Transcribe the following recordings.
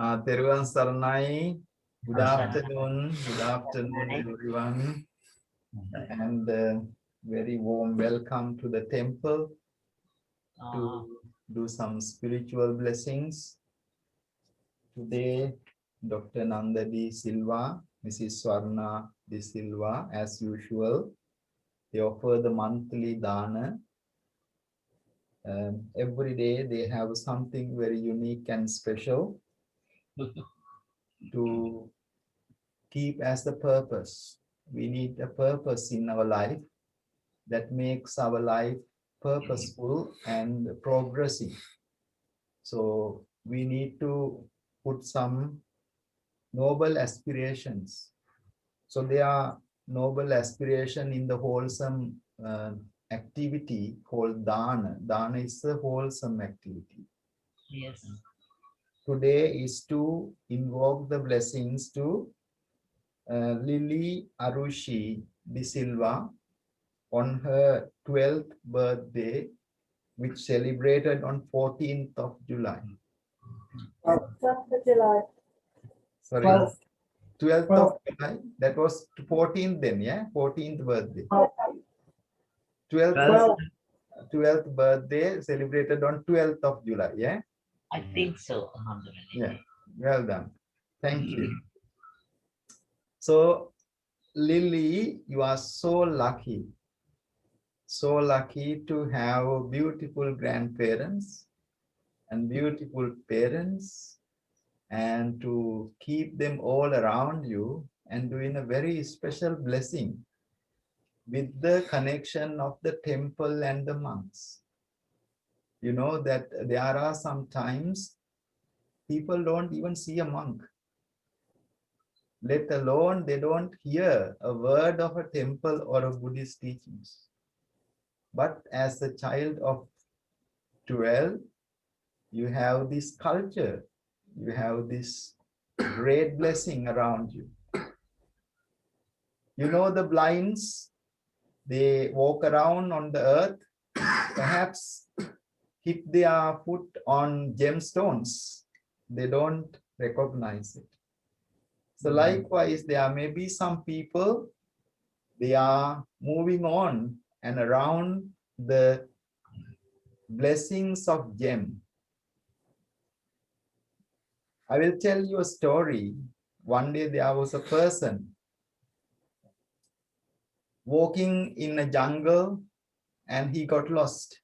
Teruvan Saranai. Good afternoon. Good afternoon, everyone. And very warm welcome to the temple to do some spiritual blessings. Today, Dr. Nanda D. Silva, Mrs. Swarna D. Silva, as usual, they offer the monthly dana. Every day they have something very unique and special to keep as the purpose. We need a purpose in our life that makes our life purposeful and progressive. So we need to put some noble aspirations. So there are noble aspiration in the wholesome activity called dana. Dana is a wholesome activity. Yes. Today is to invoke the blessings to Lily Arushi De Silva on her 12th birthday, which celebrated on 14th of July. 12th of July. Sorry, 12th of July. That was 14th then, yeah? 14th birthday. 12th birthday celebrated on 12th of July, yeah? I think so. Yeah, well done. Thank you. So, Lily, you are so lucky. So lucky to have beautiful grandparents and beautiful parents, and to keep them all around you and doing a very special blessing with the connection of the temple and the monks. You know that there are some times people don't even see a monk, let alone they don't hear a word of a temple or a Buddhist teachings. But as a child of 12, you have this culture, you have this great blessing around you. You know the blinds, they walk around on the earth, perhaps hit their foot on gemstones, they don't recognize it. So likewise, there may be some people, they are moving on and around the blessings of gem. I will tell you a story. One day there was a person walking in a jungle and he got lost.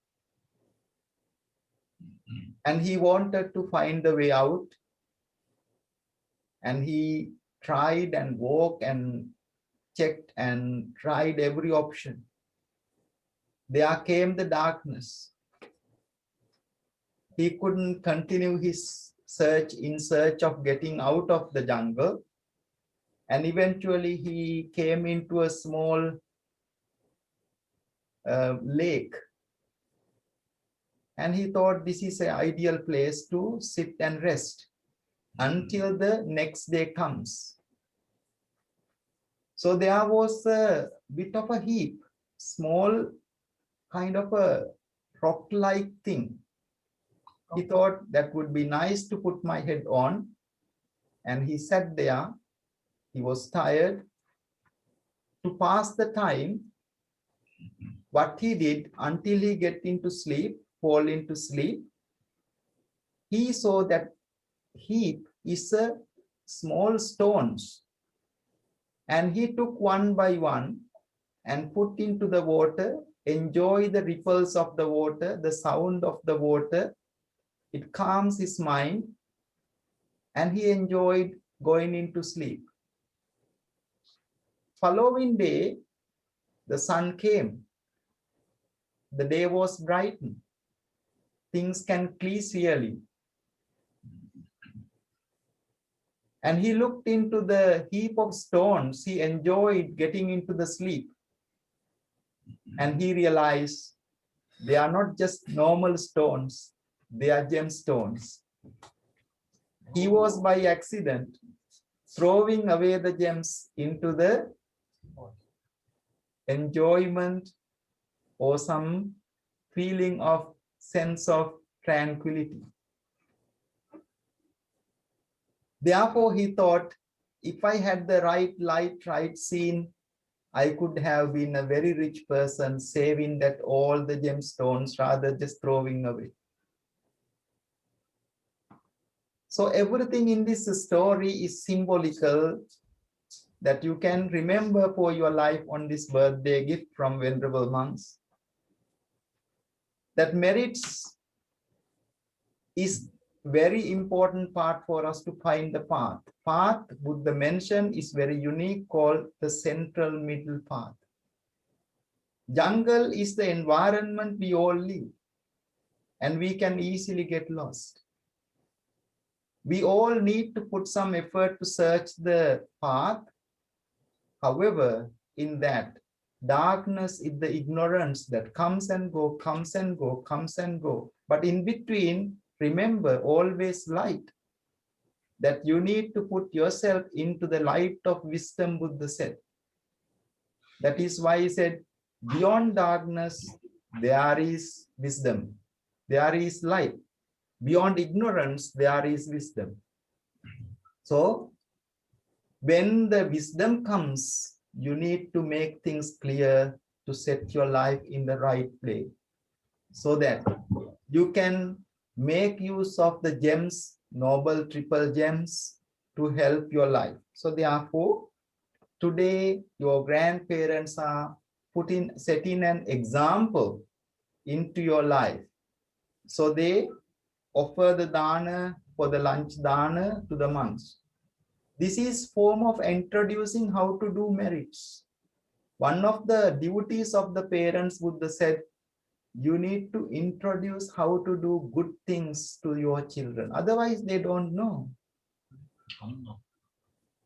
And he wanted to find the way out. And he tried and walked and checked and tried every option. There came the darkness. He couldn't continue his search in search of getting out of the jungle. And eventually he came into a small lake. And he thought this is an ideal place to sit and rest until the next day comes. So there was a bit of a heap, small kind of a rock-like thing. He thought that would be nice to put my head on. And he sat there. He was tired. To pass the time, what he did until he get into sleep, fall into sleep, he saw that heap is a small stones. And he took one by one and put into the water, enjoy the ripples of the water, the sound of the water. It calms his mind, and he enjoyed going into sleep. Following day, the sun came. The day was brightened. Things can clearly. And he looked into the heap of stones. He enjoyed getting into the sleep. And he realized they are not just normal stones, they are gemstones. He was by accident throwing away the gems into the enjoyment or some feeling of sense of tranquility. Therefore, he thought, if I had the right light, right scene, I could have been a very rich person, saving that all the gemstones rather just throwing away. So everything in this story is symbolical that you can remember for your life on this birthday gift from Venerable Monks. That merits is very important part for us to find the path. Path, Buddha mentioned, is very unique, called the central middle path. Jungle is the environment we all live, and we can easily get lost. We all need to put some effort to search the path. However, in that, darkness is the ignorance that comes and go, comes and go, comes and go. But in between, remember, always light. That you need to put yourself into the light of wisdom, Buddha said. That is why he said, beyond darkness, there is wisdom. There is light. Beyond ignorance, there is wisdom. So, when the wisdom comes, you need to make things clear to set your life in the right place so that you can make use of the gems, noble triple gems, to help your life. So therefore, today your grandparents are setting an example into your life. So they offer the dana for the lunch dana to the monks. This is form of introducing how to do merits. One of the duties of the parents, Buddha said, you need to introduce how to do good things to your children. Otherwise, they don't know.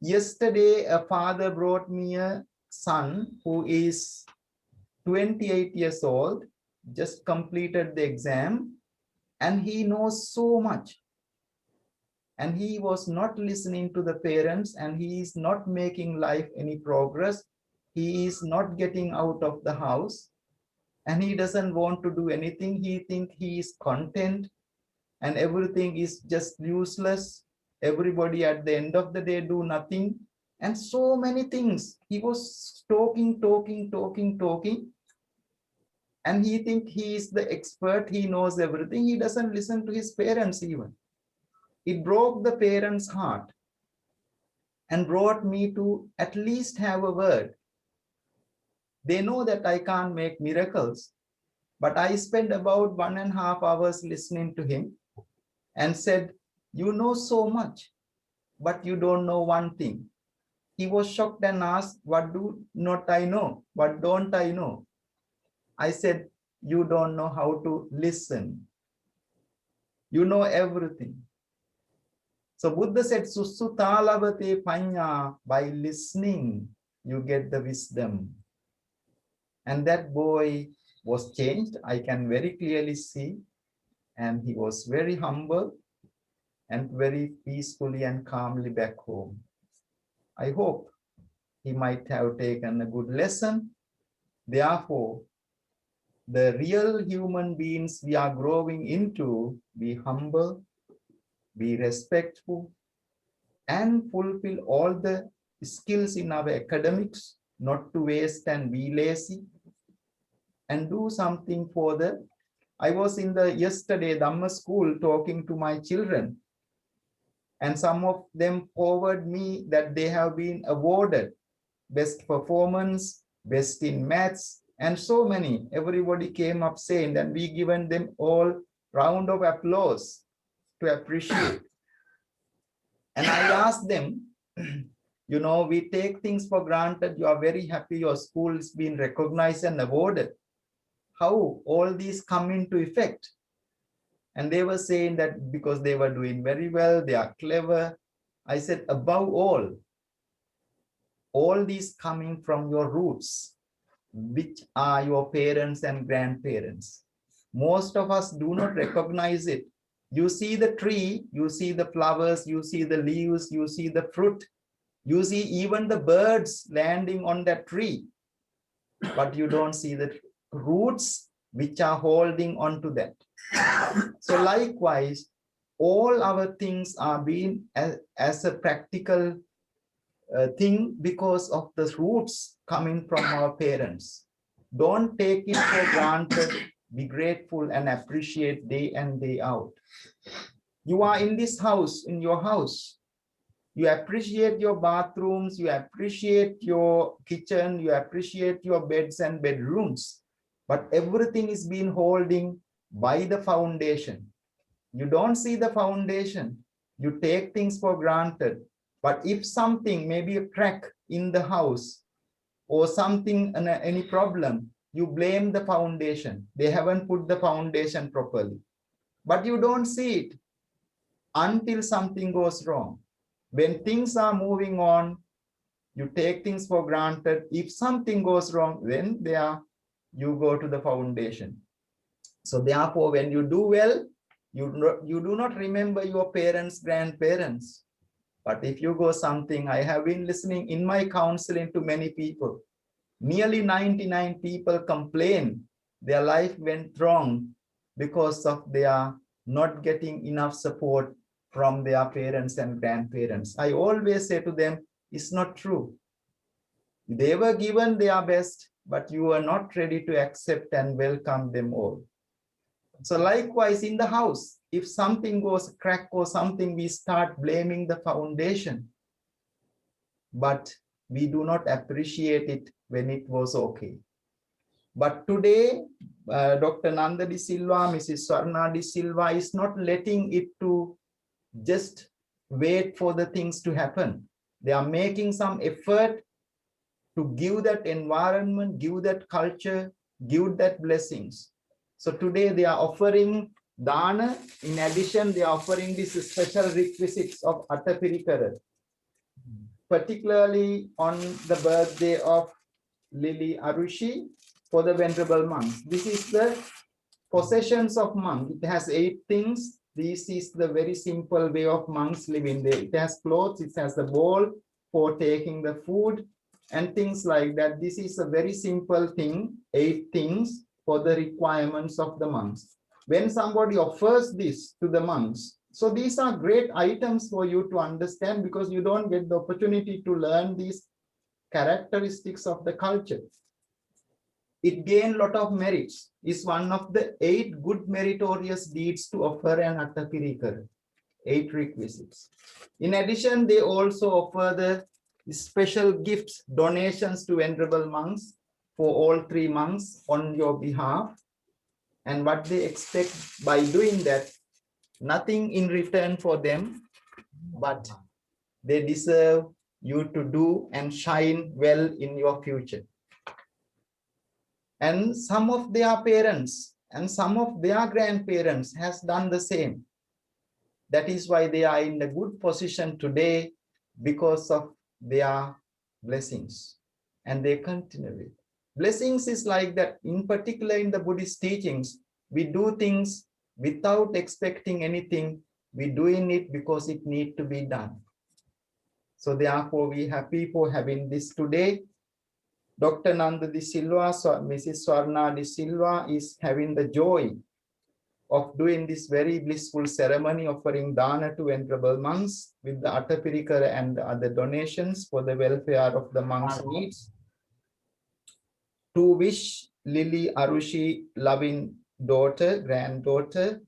Yesterday, a father brought me a son who is 28 years old, just completed the exam, and he knows so much. And he was not listening to the parents, and he is not making life any progress. He is not getting out of the house, and he doesn't want to do anything. He thinks he is content and everything is just useless. Everybody at the end of the day do nothing. And so many things. He was talking. And he thinks he is the expert. He knows everything. He doesn't listen to his parents even. It broke the parents' heart and brought me to at least have a word. They know that I can't make miracles, but I spent about 1.5 hours listening to him and said, you know so much, but you don't know one thing. He was shocked and asked, what do not I know? What don't I know? I said, you don't know how to listen. You know everything. So Buddha said, Susutalabate panya, by listening, you get the wisdom. And that boy was changed. I can very clearly see. And he was very humble and very peacefully and calmly back home. I hope he might have taken a good lesson. Therefore, the real human beings we are growing into, be humble, be respectful, and fulfill all the skills in our academics, not to waste and be lazy, and do something for the... I was in the yesterday Dhamma school talking to my children, and some of them forward me that they have been awarded best performance, best in maths, and so many. Everybody came up saying that we given them all round of applause to appreciate. And I asked them, you know, we take things for granted. You are very happy your school is being recognized and awarded. How all these come into effect? And they were saying that because they were doing very well, they are clever. I said, above all these coming from your roots, which are your parents and grandparents. Most of us do not recognize it. You see the tree, you see the flowers, you see the leaves, you see the fruit, you see even the birds landing on that tree, but you don't see the roots which are holding on to that. So likewise, all our things are being as a practical thing because of the roots coming from our parents. Don't take it for granted. Be grateful and appreciate day and day out. You are in this house, in your house. You appreciate your bathrooms, you appreciate your kitchen, you appreciate your beds and bedrooms. But everything is being holding by the foundation. You don't see the foundation. You take things for granted. But if something, maybe a crack in the house or something, any problem, you blame the foundation. They haven't put the foundation properly. But you don't see it until something goes wrong. When things are moving on, you take things for granted. If something goes wrong, then you go to the foundation. So therefore, when you do well, you do not remember your parents, grandparents. But if you go something, I have been listening in my counseling to many people. Nearly 99 people complain their life went wrong because of their not getting enough support from their parents and grandparents. I always say to them, it's not true. They were given their best, but you are not ready to accept and welcome them all. So likewise in the house, if something goes crack or something, we start blaming the foundation. But we do not appreciate it when it was okay. But today, Dr. Nanda De Silva, Mrs. Swarna De Silva is not letting it to just wait for the things to happen. They are making some effort to give that environment, give that culture, give that blessings. So today they are offering dana. In addition, they are offering these special requisites of Attapirikara, particularly on the birthday of Lily Arushi for the venerable monks. This is the possessions of monk. It has 8 things. This is the very simple way of monks living there. It has clothes, it has the bowl for taking the food and things like that. This is a very simple thing, 8 things for the requirements of the monks. When somebody offers this to the monks, so these are great items for you to understand because you don't get the opportunity to learn these characteristics of the culture. It gained a lot of merits. Is one of the 8 good meritorious deeds to offer an Attapirikara, 8 requisites. In addition, they also offer the special gifts, donations to venerable monks for all 3 monks on your behalf. And what they expect by doing that, nothing in return for them, but they deserve you to do and shine well in your future. And some of their parents and some of their grandparents has done the same. That is why they are in a good position today because of their blessings. And they continue it. Blessings is like that. In particular, in the Buddhist teachings, we do things without expecting anything. We're doing it because it needs to be done. So therefore, we are happy for having this today. Dr. Nanda De Silva, Mrs. Swarna De Silva is having the joy of doing this very blissful ceremony, offering dana to venerable monks with the Attapirikara and the other donations for the welfare of the monks' needs. To wish Lily Arushi, loving daughter, granddaughter,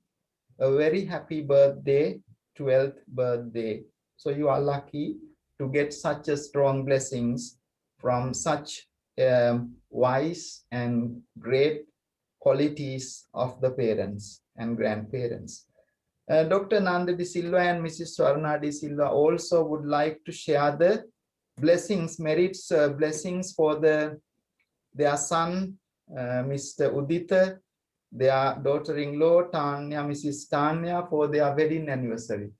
a very happy birthday, 12th birthday. So you are lucky to get such a strong blessings from such wise and great qualities of the parents and grandparents. Dr. Nanda De Silva and Mrs. Swarna De Silva also would like to share the blessings, merits, blessings for their son, Mr. Udita, their daughter-in-law, Tanya, Mrs. Tanya, for their wedding anniversary.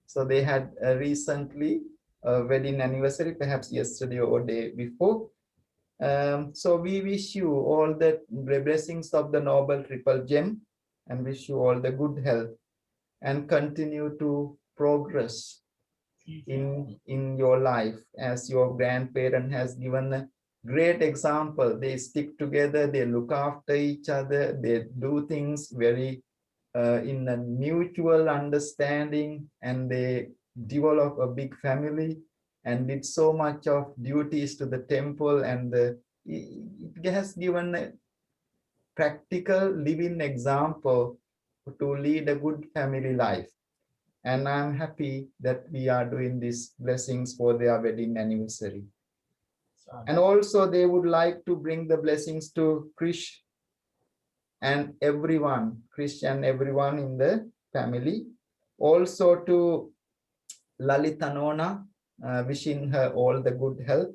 So they had recently a wedding anniversary, perhaps yesterday or day before. So we wish you all the blessings of the Noble Triple Gem and wish you all the good health and continue to progress in your life as your grandparent has given a great example. They stick together, they look after each other, they do things very in a mutual understanding, and they develop a big family and did so much of duties to the temple, and it has given a practical living example to lead a good family life. And I'm happy that we are doing these blessings for their wedding anniversary. And also they would like to bring the blessings to Krish and everyone, Christian, everyone in the family. Also to Lalita Nona, wishing her all the good health,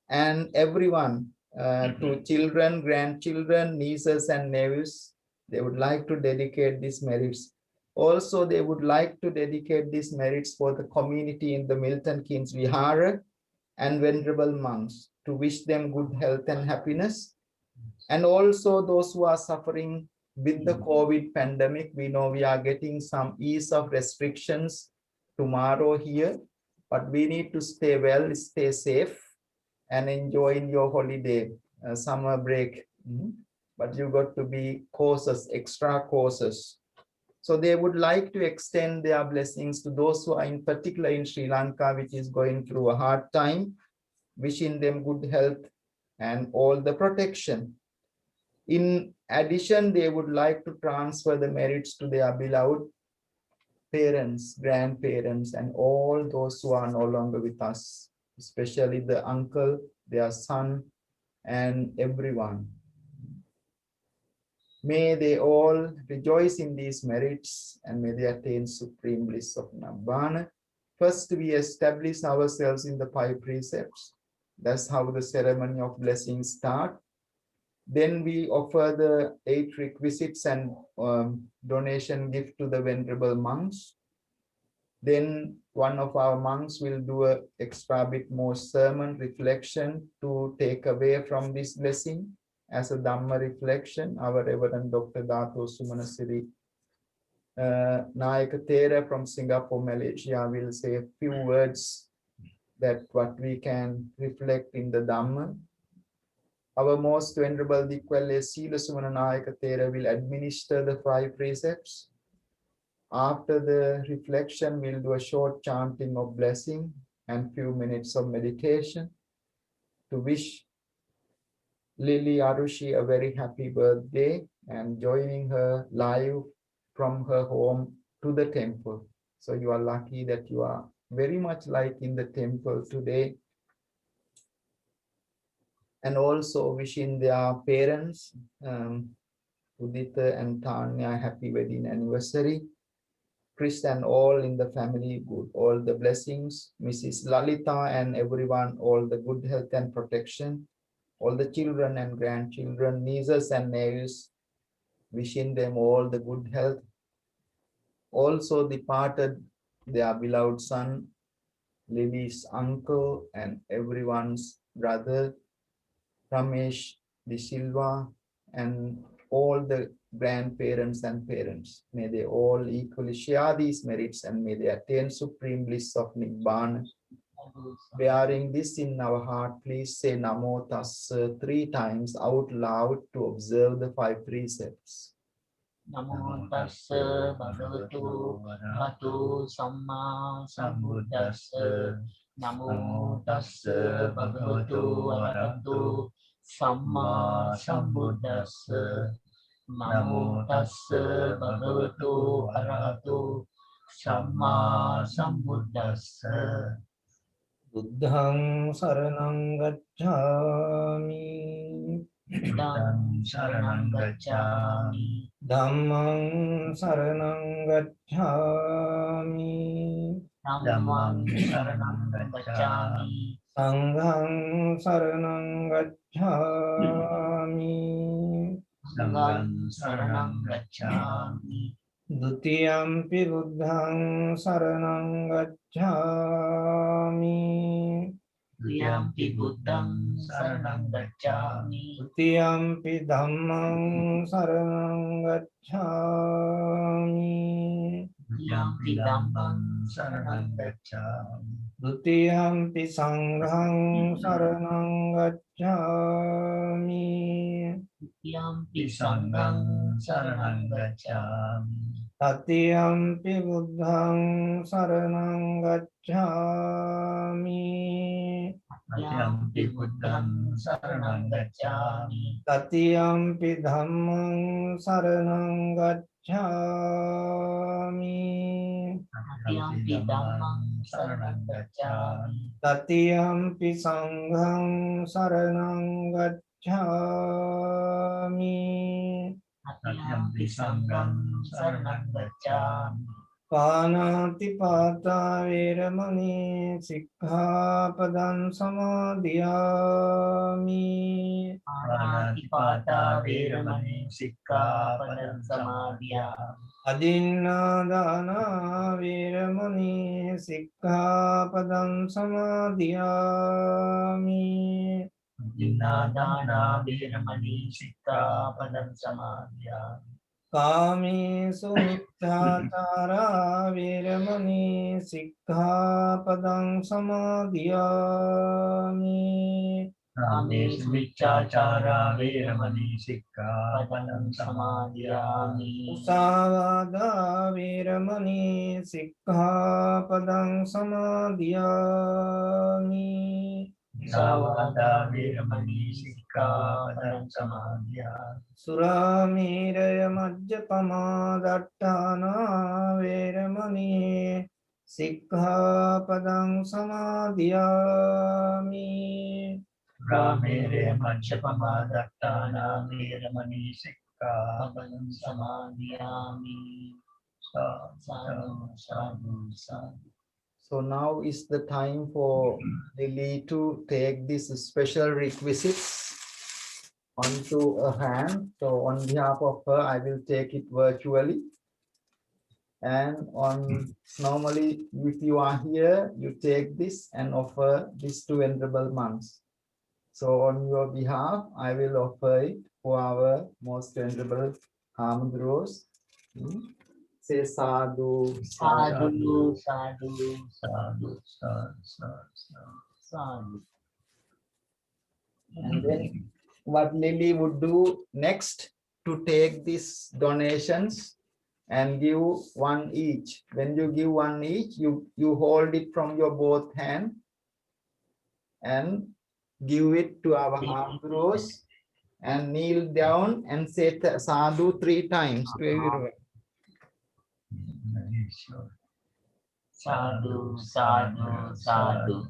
and everyone, to children, grandchildren, nieces and nephews. They would like to dedicate these merits. Also, they would like to dedicate these merits for the community in the Milton Keynes Vihara and venerable monks, to wish them good health and happiness. And also those who are suffering with the COVID pandemic. We know we are getting some ease of restrictions tomorrow here, but we need to stay well, stay safe, and enjoy your holiday, summer break. But you got to be cautious, extra cautious. So they would like to extend their blessings to those who are in particular in Sri Lanka, which is going through a hard time, wishing them good health and all the protection. In addition, they would like to transfer the merits to their beloved parents, grandparents, and all those who are no longer with us, especially the uncle, their son, and everyone. May they all rejoice in these merits, and may they attain supreme bliss of Nibbana. First, we establish ourselves in the 5 precepts. That's how the ceremony of blessing starts. Then we offer the 8 requisites and donation gift to the venerable monks. Then one of our monks will do an extra bit more sermon reflection to take away from this blessing as a Dhamma reflection. Our Reverend Dr. Dato Sumanasiri Nayaka Thera from Singapore, Malaysia will say a few words that what we can reflect in the Dhamma. Our most venerable Dikwale Sila Sumana Nayaka Thera will administer the 5 precepts. After the reflection, we'll do a short chanting of blessing and few minutes of meditation to wish Lily Arushi a very happy birthday and joining her live from her home to the temple. So you are lucky that you are very much like in the temple today. And also wishing their parents, Udita and Tanya, happy wedding anniversary. Chris and all in the family, good, all the blessings. Mrs. Lalita and everyone, all the good health and protection. All the children and grandchildren, nieces and nephews, wishing them all the good health. Also departed their beloved son, Lily's uncle, and everyone's brother, Ramesh De Silva, and all the grandparents and parents. May they all equally share these merits and may they attain supreme bliss of Nibbana. Bearing this in our heart, please say Namo Tassa 3 times out loud to observe the 5 precepts. Namo tassa bhagavato arahato samma sambuddhassa. Namo tassa bhagavato arahato samma sambuddhassa. Namo tassa bhagavato arahato samma sambuddhassa. Buddhang saranang gacchami. Buddhang saranang gacchami. Dhammang saranang gacchami. Dhammang saranang gacchami. Sanghang saranang gacchami. Sanghang saranang gacchami. Dutiyampi buddhang saranang gacchami. Dutiyampi buddhang saranang gacchami. Dutiyampi dhammang saranang gacchami. Yampi Dhammam Saranam Gacchami. Dutiyampi sanghang saranang gacchami. Yampi Sangham Saranam Gacchami. Tatiyampi buddhang saranang gacchami. Yampi Buddham Saranam Gacchami. Tatiyampi dhammang saranang gacchami. Yampi Dhammam Saranam Gacchami. Tatiyampi sanghang saranang gacchami. Yampi Sangham Saranam Gacchami. Panatipata veramani sikkhapadam samadhiyami. Panatipata Veramani Sikkhapadam Samadhiyami. Adinnadana veramani sikkhapadam samadhiyami. Dinadana Veramani Sikkhapadam Samadhiyami. Kamesu miccācara veramani sikkhapadam samadhiyami. Kamesu Miccācara Veramani Sikkhapadam Samadhiyami. Musāvāda veramani sikkhapadam samadhiyami. Savada Veramani Sikkhapadam Samadhiyami. Surameraya majjapama dattana veramani sikkhapadam samadhiyami. Ramere Majjapama Dattana Veramani Sikkhapadam Samadhiyami. Sadhu, sadhu, sadhu. So now is the time for Lily to take these special requisites onto a hand. So on behalf of her, I will take it virtually. And normally, if you are here, you take this and offer this to Venerable Monks. So on your behalf, I will offer it for our most Venerable Hamdros. Say sadhu, Sadhu, sadhu, sadhu, sadhu, sadhu. And then what Lily would do next to take these donations and give one each. When you give one each, you hold it from your both hand and give it to our Hamdros and kneel down and say sadhu 3 times to everyone. Sadhu, sadhu, sadhu.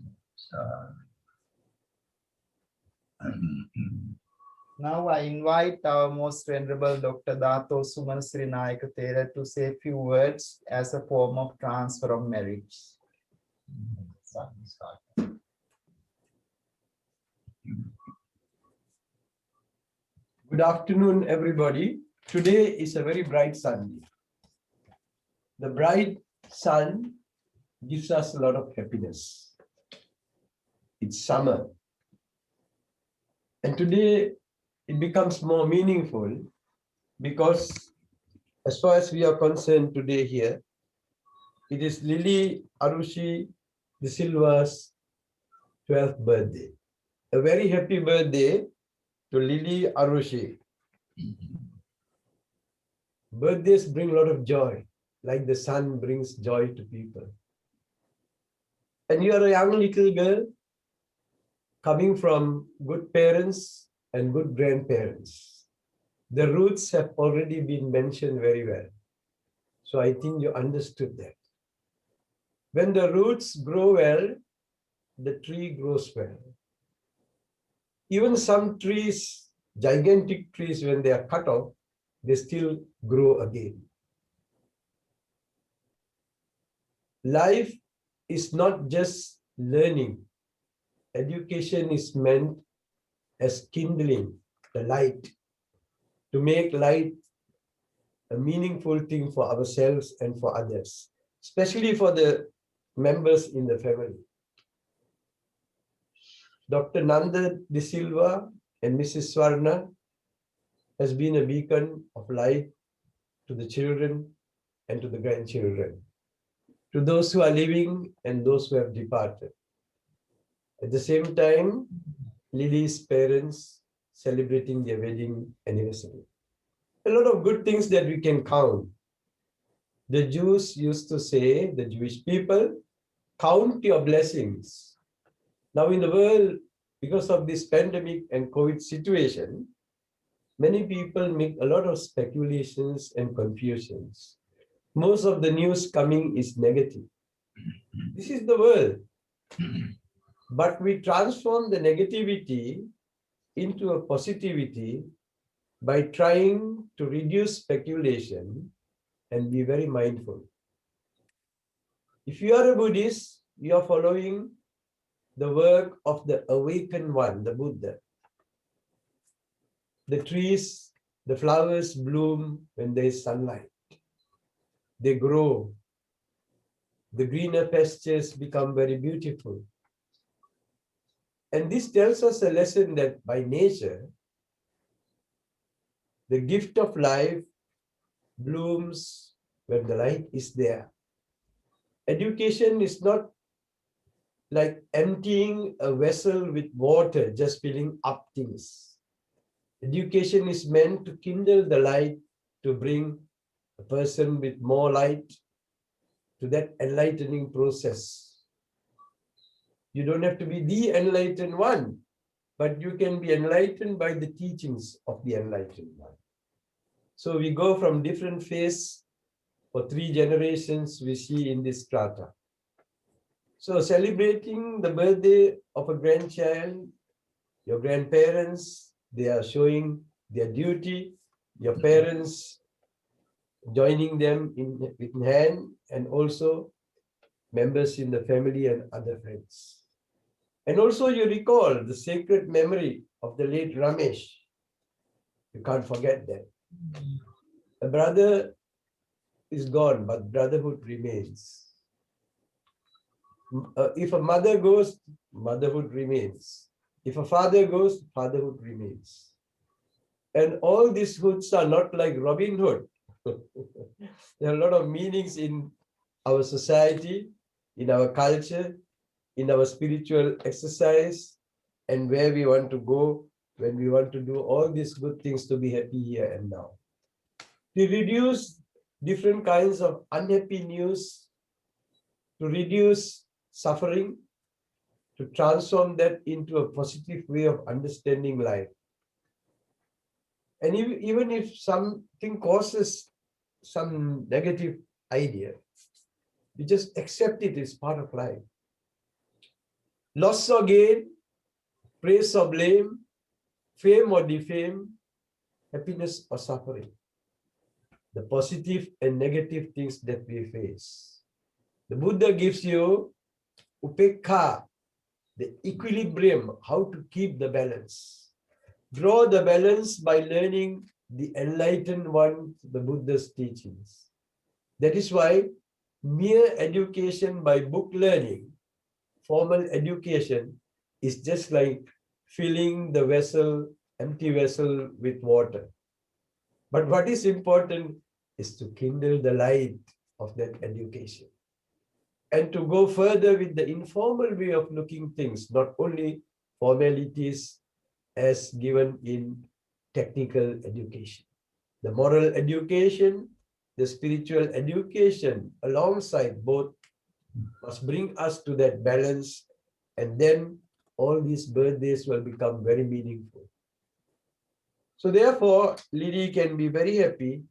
Now I invite our most venerable Dr. Dato Suman Sri Nayaka Thera to say a few words as a form of transfer of merits. Sadhu, sadhu. Good afternoon, everybody. Today is a very bright Sunday. The bright sun gives us a lot of happiness. It's summer. And today it becomes more meaningful because as far as we are concerned today here, it is Lily Arushi de Silva's 12th birthday. A very happy birthday to Lily Arushi. Birthdays bring a lot of joy, like the sun brings joy to people. And you are a young little girl coming from good parents and good grandparents. The roots have already been mentioned very well. So I think you understood that. When the roots grow well, the tree grows well. Even some trees, gigantic trees, when they are cut off, they still grow again. Life is not just learning. Education is meant as kindling the light, to make light a meaningful thing for ourselves and for others, especially for the members in the family. Dr. Nanda de Silva and Mrs. Swarna has been a beacon of light to the children and to the grandchildren, to those who are living and those who have departed. At the same time, Lily's parents celebrating their wedding anniversary. A lot of good things that we can count. The Jews used to say, the Jewish people, count your blessings. Now in the world, because of this pandemic and COVID situation, many people make a lot of speculations and confusions. Most of the news coming is negative. This is the world. But we transform the negativity into a positivity by trying to reduce speculation and be very mindful. If you are a Buddhist, you are following the work of the awakened one, the Buddha. The trees, the flowers bloom when there is sunlight. They grow. The greener pastures become very beautiful. And this tells us a lesson that by nature, the gift of life blooms when the light is there. Education is not like emptying a vessel with water, just filling up things. Education is meant to kindle the light, to bring a person with more light to that enlightening process. You don't have to be the enlightened one, but you can be enlightened by the teachings of the enlightened one. So we go from different phase for 3 generations we see in this strata. So celebrating the birthday of a grandchild, your grandparents, they are showing their duty, your parents joining them in hand, and also members in the family and other friends. And also you recall the sacred memory of the late Ramesh. You can't forget that. A brother is gone, but brotherhood remains. If a mother goes, motherhood remains. If a father goes, fatherhood remains. And all these hoods are not like Robin Hood. There are a lot of meanings in our society, in our culture, in our spiritual exercise, and where we want to go when we want to do all these good things to be happy here and now. To reduce different kinds of unhappy news, to reduce suffering, to transform that into a positive way of understanding life. And even if something causes some negative idea, you just accept it as part of life. Loss or gain, praise or blame, fame or defame, happiness or suffering. The positive and negative things that we face. The Buddha gives you upekha, the equilibrium, how to keep the balance. Draw the balance by learning the enlightened one, the Buddha's teachings. That is why mere education by book learning, formal education, is just like filling the vessel, empty vessel with water. But what is important is to kindle the light of that education. And to go further with the informal way of looking things, not only formalities as given in technical education. The moral education, the spiritual education, alongside both, must bring us to that balance, and then all these birthdays will become very meaningful. So therefore, Lily can be very happy,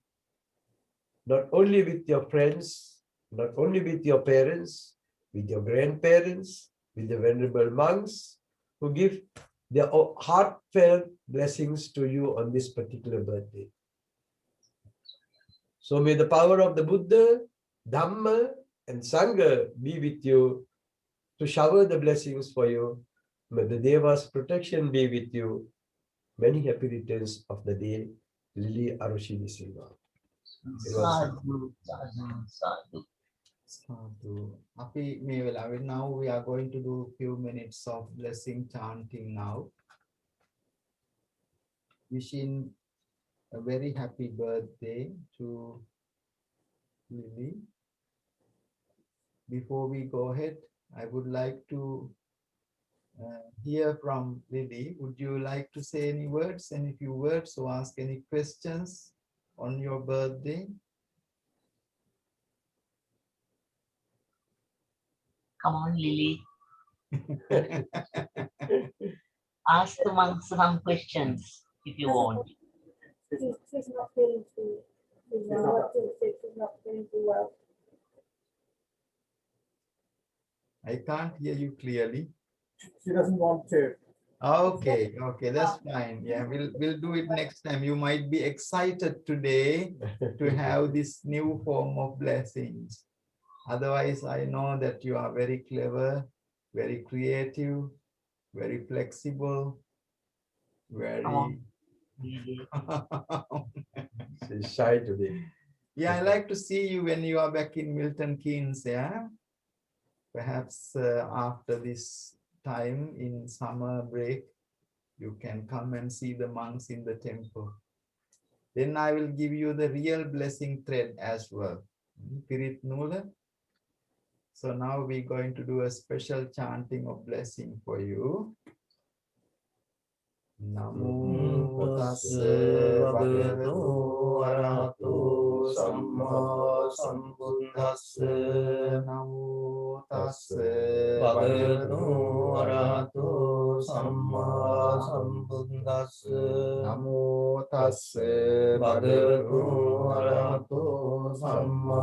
not only with your friends, not only with your parents, with your grandparents, with the venerable monks who give their heartfelt blessings to you on this particular birthday. So may the power of the Buddha, Dhamma, and Sangha be with you to shower the blessings for you. May the Deva's protection be with you. Many happy returns of the day, Lily Arushini Silva. Sadhu, sadhu, sadhu. Sadhu. Happy Mevel. Now we are going to do a few minutes of blessing chanting now. Wishing a very happy birthday to Lily. Before we go ahead, I would like to hear from Lily. Would you like to say any words, any few words, or ask any questions on your birthday? Come on, Lily. Ask the monks some questions if you want. She's not feeling too. She's not feeling too well. I can't hear you clearly. She doesn't want to. Okay, that's fine. Yeah, we'll do it next time. You might be excited today to have this new form of blessings. Otherwise, I know that you are very clever, very creative, very flexible, very. Come on, Lily. She's shy today. Yeah, I like to see you when you are back in Milton Keynes. Yeah, perhaps after this time in summer break, you can come and see the monks in the temple. Then I will give you the real blessing thread as well. Pirit Nula. So now we're going to do a special chanting of blessing for you. Namo tassa bhagavato arahato samma sambuddhassa. Namo tassa bhagavato arahato samma sambuddhassa. Namo tassa bhagavato arahato samma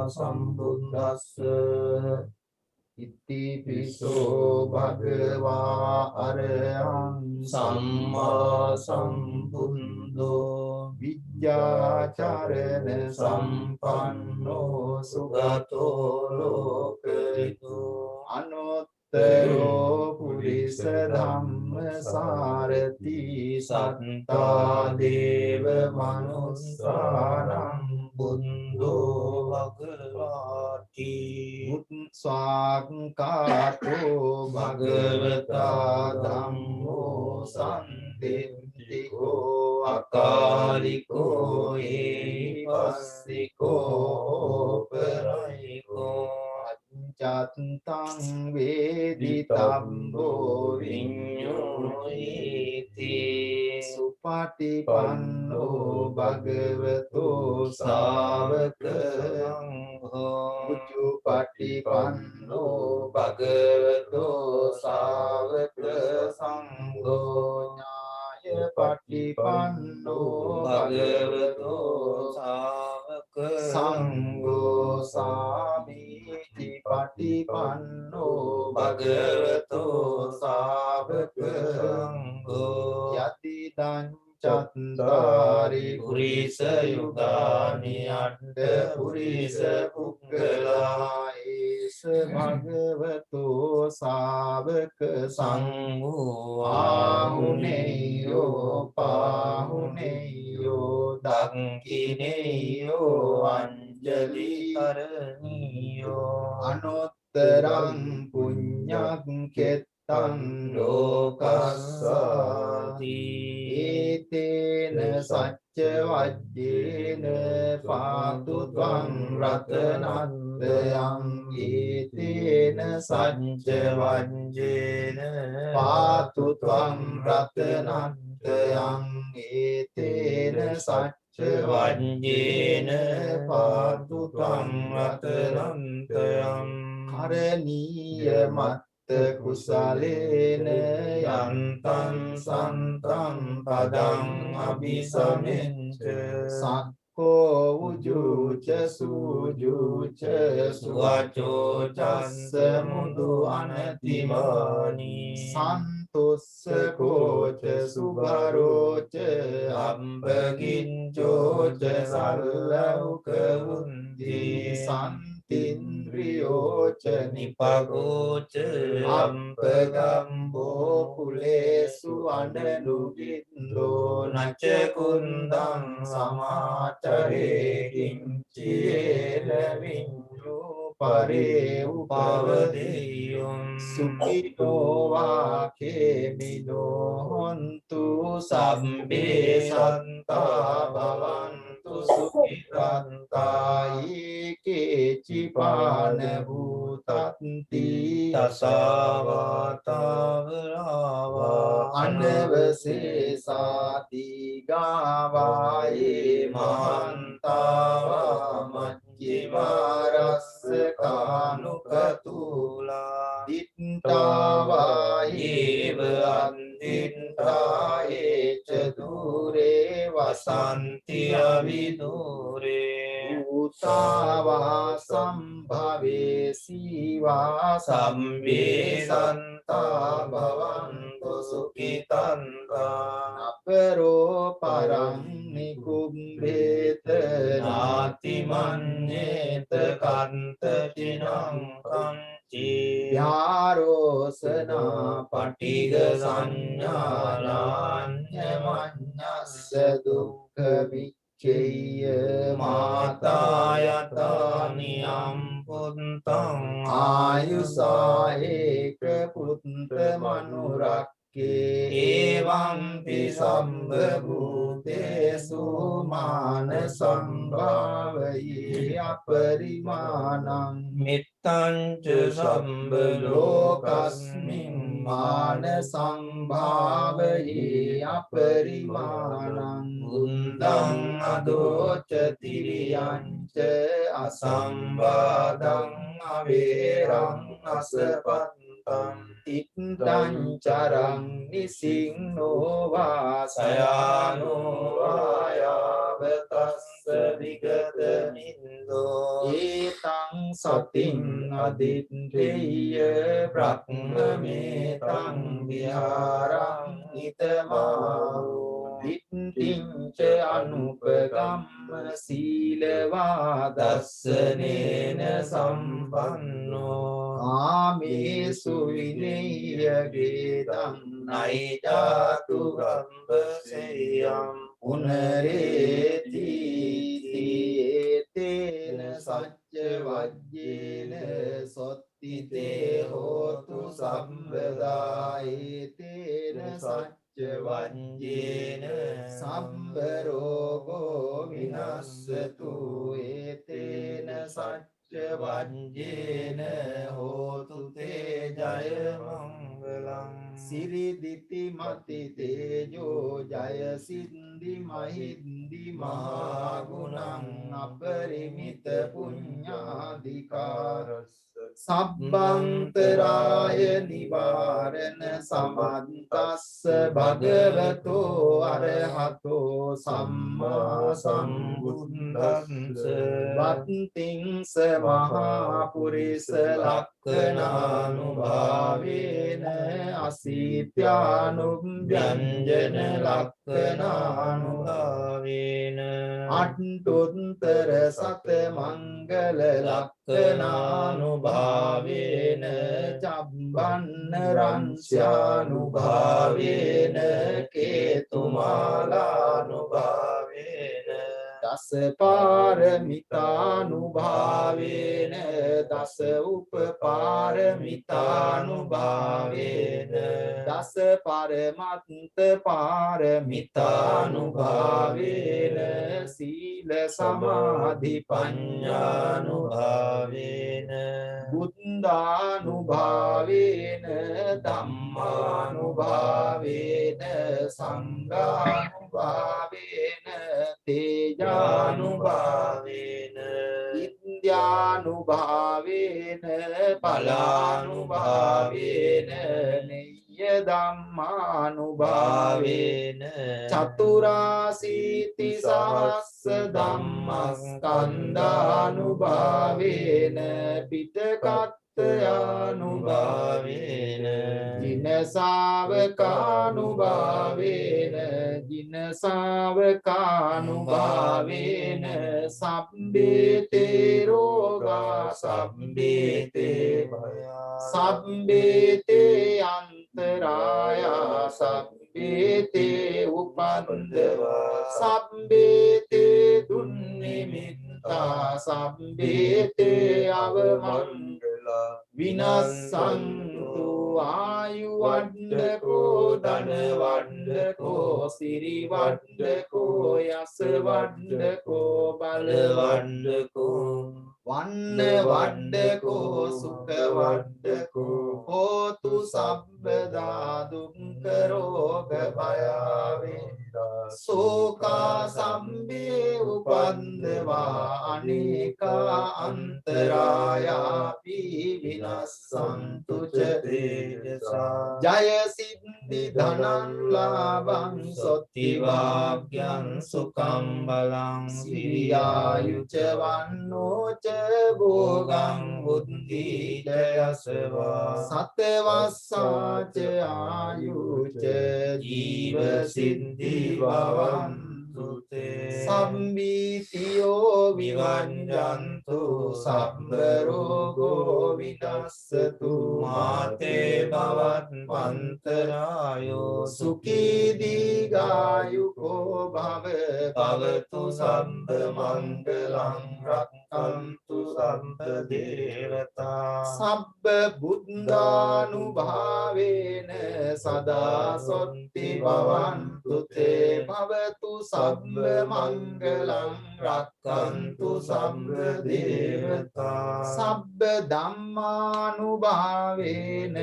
sambuddhassa. Iti piso bhagava arahang samma sambuddho vijjācarana sampanno sugato lokarito anuttaro purisa dhamma sarati satta deva manussaram buddho bhagavati Swakato Bhagavata Dhammo Sandintiko Akaliko Epassiko Parayiko Ajatantang Veditambo Vinyoti Supatipanno Bhagavato Savaka Ujjupatipanno Bhagavato Savaka Sangho Nyaya Patipanno Bhagavato Savaka Sangho Samiti Patipanno Bhagavato Savaka Sangho Yati Chattari Purisa Yugani Adda Purisa Pukkala Esa Bhagavato Savaka Sangho Ahuneyo Pahuneyo Dakkineyo Anjali Karaniyo Anuttarang Punyak Kettang Lokasati Etena Satya Vajjena Patu Tvang Ratanatayang Etena Satya Vajjena Patu Tvang Ratanatayang Etena Satya Vajjena Patu Tvang Ratanatayang Karaniya Mat Kusalena yantan santan padang abhisaminca sakko wujuca sujuca suwaco cassa mudu anatimani santussa koca subaroca ambagincoca sallauka wundi Indriyoca nipagoca ampegambo pulesu andanudindo naca kundang samacare kinciyena vinju pare upavadeyum සුඛිනෝ වා කේමිනෝ හොන්තු සම්බේ සත්තා භවන්තු සුඛිතන්තා ඒකේචිපාන භූතත්ති තසාවාතාවරාවා අනවසේසාති ගාවායේ මහන්තාවා මජ්ජිමාරස්ස කානුකතුලා දිට්ඨාවායේව අන්දිට්ඨායේච දුරේ වසන්ති අවිදුරේ උතාවා සම්භවේ සීවා සම්බේ සන්තා භවන්තු සුඛිතන්තා අපරෝ පරං නිකුම්භේත නාති මඤ්ඤේත කන්ත චිනං කංචි යාරෝසනා පටිග සංඥානාඤ්ඤ මඤ්ඤස්ස දුක්ඛ විච්ඡේය මාතායතානියම් පුත්තං ආයුසා ඒක පුත්ත මනුරක්කේ එවං පි සම්බ භූතේසු මාන සම්භාවයේ අපරිමාණං මිත්තං ච සම්බ ලෝකස්මින් මාන සම්භාවයේ අපරිමාණං උන්දං අදෝච තිරියංච අසම්බාධං අවේරං අසපත්තං ඉත්තං චරං නිසින්නෝ වාසයානෝ වායාවතස්ස විගත නින්දෝ ඒතං සතින් අදිත්තේය බ්‍රහ්මමේතං විහාරං හිතමාහෝ දිට්ඨිංච අනුපගම්ම සීලවා දස්සනේන සම්පන්නෝ කාමේසු විනය්‍යගේතං නයිජාතු ගම්බසෙයං පුනරේති තේන සච්ච වජ්ජේන සොත්තිතේ හෝතු සම්බදායේතේන සච්ච වංජේන සම්බ රෝගෝ විනස්සතු ඒතේන සච්ච වංජේන හෝතු තේ ජය මංගලං සිරිදිති මති තේජෝ ජය සිද්ධි මහිද්දි මහා ගුණං අපරිමිත පුඤ්ඤාධිකාරස්ස සබ්බන්තරාය නිවාරණ සමන්තස්ස භගවතෝ අරහතෝ සම්මා සම්බුද්දස්ස වත්තිං සමහා පුරිස ලක්ඛනානුභාවේන අසීත්‍යානුභ්‍යංජන ලක්ඛනානුභාවේන අට්ඨුත්තර සත මංගල ලක්ඛනානුභාවේන චබ්බන්න රංස්යානුභාවේන කේතුමාලානුභාවේන දස පාරමිතානුභාවේන දස උපපාරමිතානුභාවේන දස පරමත්ත පාරමිතානුභාවේන සීල සමාධි පඤ්ඤානුභාවේන බුද්ධානුභාවේන ධම්මානුභාවේන සංඝානුභාවේන තේජානුභාවේන විද්‍යානුභාවේන බලානුභාවේන නෙය්‍ය ධම්මානුභාවේන චතුරාසීති සහස්ස ධම්මස්කන්ධානුභාවේන පිටකත්ථයානුභාවේන ජිනසාවකානුභාවේන ජිනසාවකානුභාවේන සබ්බේතේ රෝගා සබ්බේතේ භයා සබ්බේතේ අන්තරායා සබ්බේතේ උපන්දවා සබ්බේතේ දුන්නිමිත්තා සබ්බේතේ අවමංගලා විනස්සන්තු වඩ්ඩකෝ ධන වඩ්ඩකෝ සිරි වඩ්ඩකෝ යස වඩ්ඩකෝ බල වඩ්ඩකෝ වන්න වඩ්ඩකෝ සුඛ වඩ්ඩකෝ හෝතු සබ්බදා දුක්ඛ රෝග භයාවේ සෝකා සම්බේ උපන්දවා අනේකා අන්තරායා විනස්සන්තු ච තේජසා ජය සිද්ධි ධනං ලාභං සොත්ති වාග්යං සුඛං බලං සිරියායුච වන්නෝ ච භෝගං බුද්ධි ජයසවා සතවස්සාච ආයුච ජීව සිද්ධි භවන්තු තේ සම්බීතියෝ විවංජන්තු සබ්බ රෝගෝ විනස්සතු මාතේ භවත් පන්තරායෝ සුඛී දීඝායුකෝ භව භවතු සම්බ මංගලං රක්ඛන්තු සම්බ දේවතා සබ්බ බුද්ධානුභාවේන සදා සොත්ති භවන්තු තේ භවතු සබ්බ මංගලං රක්ඛන්තු සම්බ දේවතා සබ්බ ධම්මානුභාවේන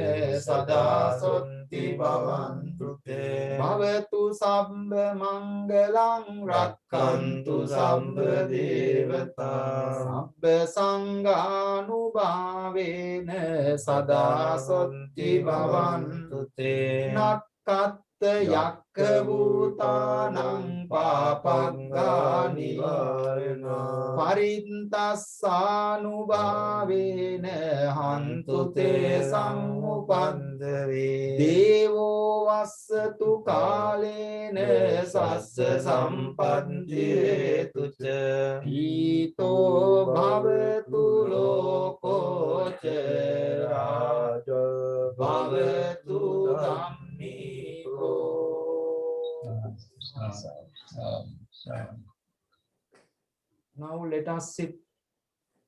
සදා සොත්ති භවන්තු තේ භවතු සබ්බ මංගලං රක්ඛන්තු සම්බ දේවතා සබ්බ සංඝානුභාවේන සදා සොත්ති භවන්තු තේ නක්කත් යක්ඛ භූතානං පාපග්ගා නිවාරණා පරිත්තස්සානුභාවේන හන්තු තේ සම්උපන්දවේ දේවෝ වස්සතු කාලේන සස්ස සම්පන්තිරේතු ච පීතෝ භවතු ලෝකෝ ච රාජ භවතු ධම්මිකෝ. Now let us sit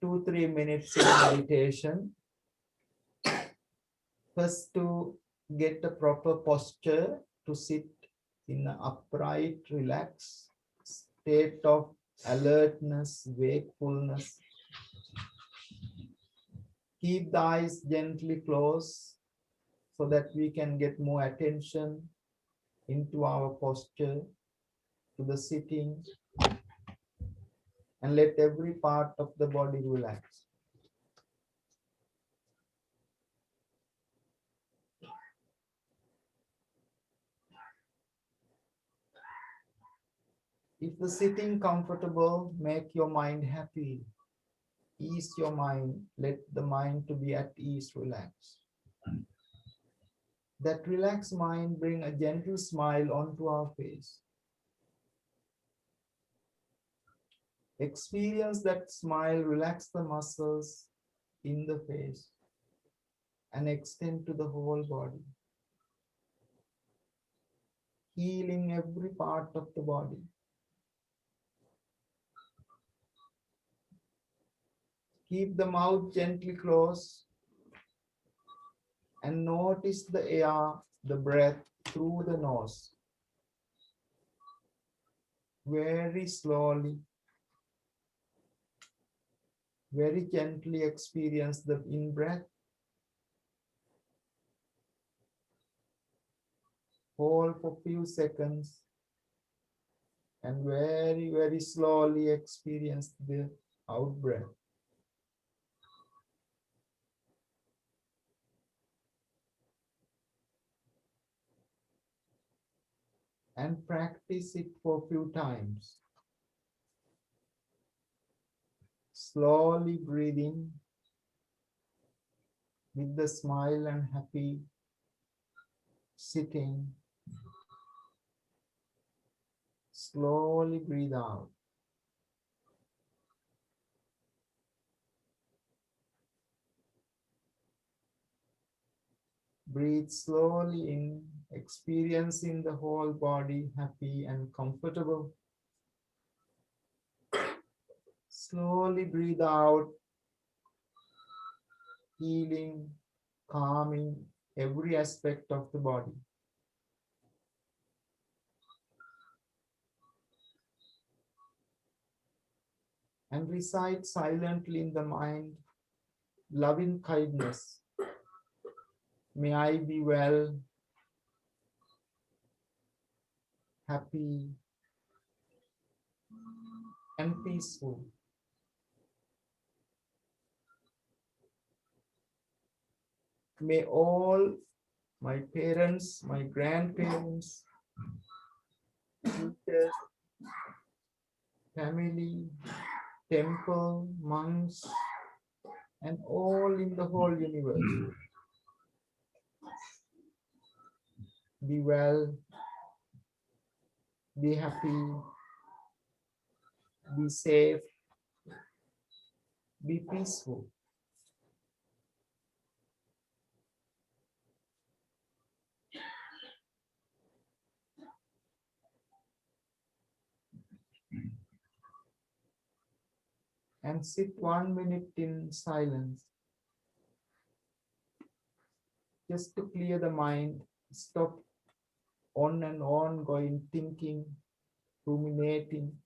2-3 minutes in meditation. First, to get a proper posture to sit in an upright, relaxed state of alertness, wakefulness. Keep the eyes gently closed so that we can get more attention into our posture, to the sitting, and let every part of the body relax. If the sitting comfortable, make your mind happy. Ease your mind, let the mind to be at ease, relax. That relaxed mind bring a gentle smile onto our face. Experience that smile, relax the muscles in the face and extend to the whole body, healing every part of the body. Keep the mouth gently closed and notice the air, the breath through the nose. Very slowly, very gently experience the in-breath. Hold for a few seconds and very, very slowly experience the out-breath. And practice it for a few times. Slowly breathing with the smile and happy sitting. Slowly breathe out. Breathe slowly in, experiencing the whole body happy and comfortable. Slowly breathe out, healing, calming every aspect of the body. And recite silently in the mind, loving kindness. May I be well, happy, and peaceful. May all my parents, my grandparents, teachers, family, temple, monks, and all in the whole universe be well, be happy, be safe, be peaceful. And sit 1 minute in silence. Just to clear the mind, stop on and on going thinking, ruminating.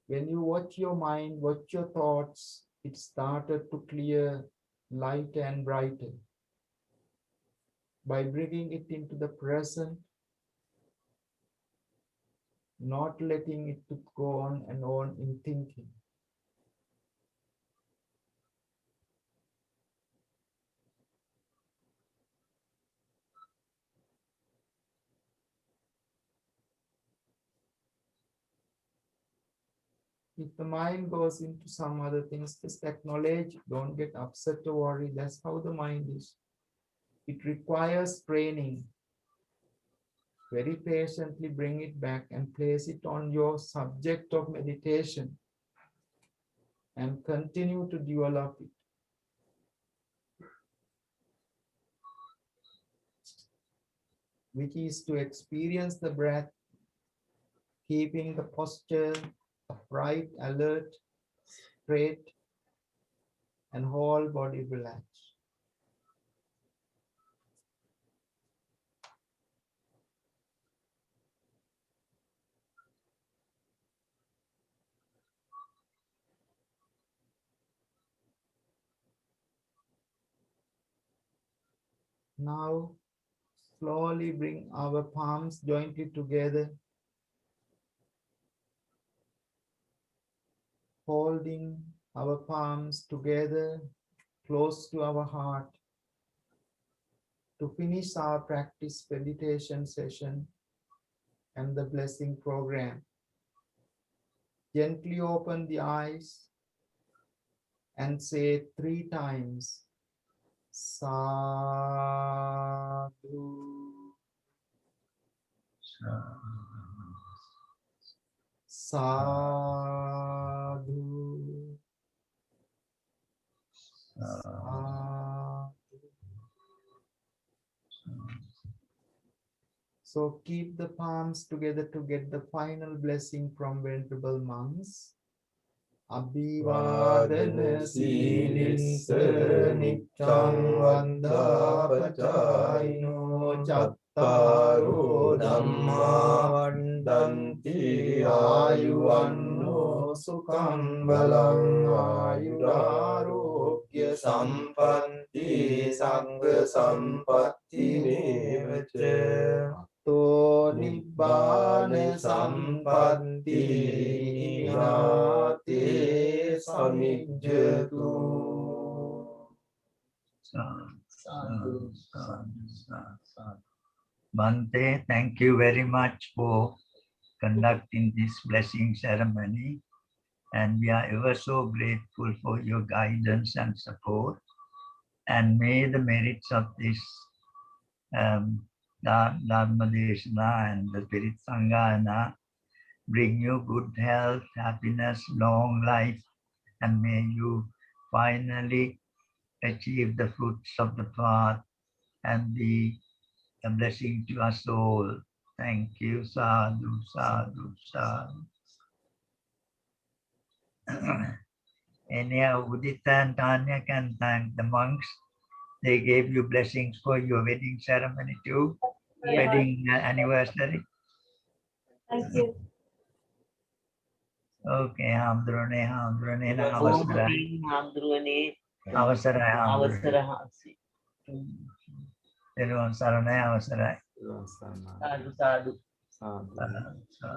When you watch your mind, watch your thoughts, it started to clear lighter and brighter. By bringing it into the present, not letting it to go on and on in thinking. If the mind goes into some other things, just acknowledge, don't get upset or worried. That's how the mind is. It requires training. Very patiently bring it back and place it on your subject of meditation and continue to develop it. Which is to experience the breath, keeping the posture upright, alert, straight, and whole body relaxed. Now, slowly bring our palms jointly together, holding our palms together close to our heart. To finish our practice meditation session and the blessing program, gently open the eyes and say 3 times, Sadhu, Sadhu, Sadhu. So keep the palms together to get the final blessing from Venerable monks. Abhivadana Silissa Nityam Vandapachayino Chattaro Dhamma Vandanti Ayuvanno Sukham Balam Ayurarokya Sampatti Sangha Sampatti Mevacha To Nibbana Sampatti Nate Samijjatu. Sadhu, Bhante, thank you very much for conducting this blessing ceremony. And we are ever so grateful for your guidance and support. And may the merits of this Dharma Deshana and the Spirit Sangha bring you good health, happiness, long life, and may you finally achieve the fruits of the path and be a blessing to us all. Thank you. Sadhu, sadhu, sadhu. Anyhow, Udita and Tanya can thank the monks. they gave you blessings for your wedding ceremony too, wedding anniversary. Thank you. Okay, Hamdrone, බොහොම Avasara, පින් හාමුදුරුවනේ. Avasara, අවසර හාසි. Everyone Sarana, Avasara. සාදු සාදු. So,